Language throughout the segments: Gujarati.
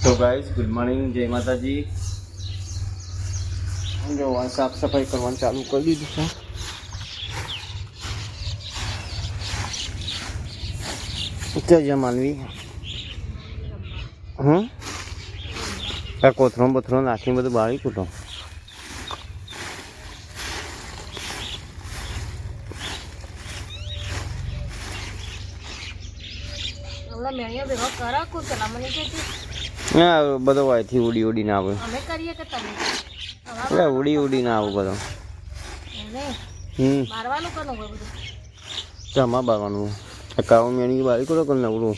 તો ગાઈસ ગુડ મોર્નિંગ, જય માતાજી। જો સાફ સફાઈ કરવાનું ચાલુ કરી દીધું છે। જય માનવી આ કોથરો બથરો નાખીને બધું બાળી કૂટો। હા બધો વાયથી ઉડી ઉડીને આવે, એટલે ઉડી ઉડીને આવું બધો। જમા બારવાનું કાવું મેણી બારી કરો કે નવરું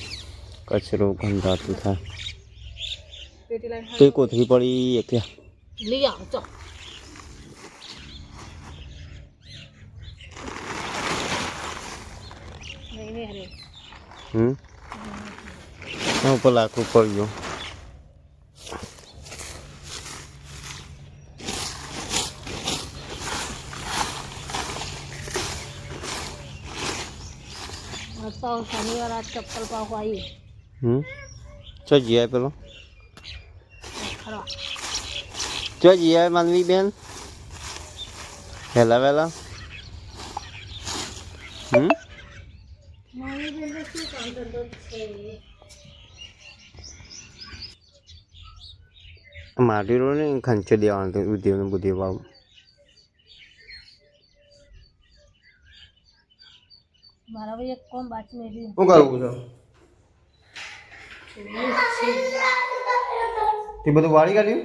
કચરો ગંધાતું થાય તો કોથરી પડી એક ઉપર લાકડું પડી ગયું। शनिवार आज चप्पल पाव आई चो जी आए पेलो चो जी आए मानवी बेन हेला वेला माटी रो ने खंचे देवान तो उद्योग ने बुद्धि पाव मारा भाई एक कौन बात में भी હું કરું છું તે બધું વાળી કાઢ્યું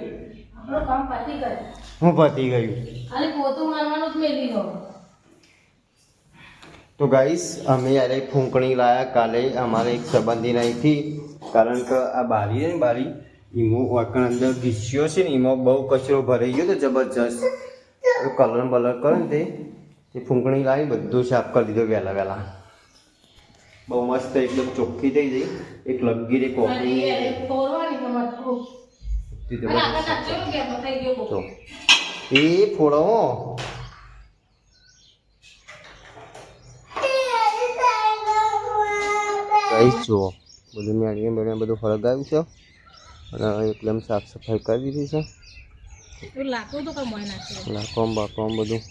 આપણો કામ પતી ગયું હું પતી ગયું ખાલી પોતું મારવાનું જ મેલી ગયો। તો ગાઈસ અમે યારે ફૂંકણી લાયા કાલે અમારે એક સંબંધી નહીં થી કારણ કે આ બારી છે ને બારી ઈમો વાકણ અંદર ઘીસ્યો છે ને એમાં બહુ કચરો ભરાઈ ગયો તો જબરજસ્ત કલર બલર કરે ને તે ફૂંકણી લાવી બધું સાફ કરી દીધું વહેલા વહેલા। બહુ મસ્ત એકદમ ચોખ્ખી થઈ ગઈ। એક લગીર એક કોપરી એ ફોડો કઈ જુઓ બધું મેળવી મેળવીને બધું હળગાવ્યું છે અને એકદમ સાફ સફાઈ કરી દીધી છે। લાકડું બાકડું બધું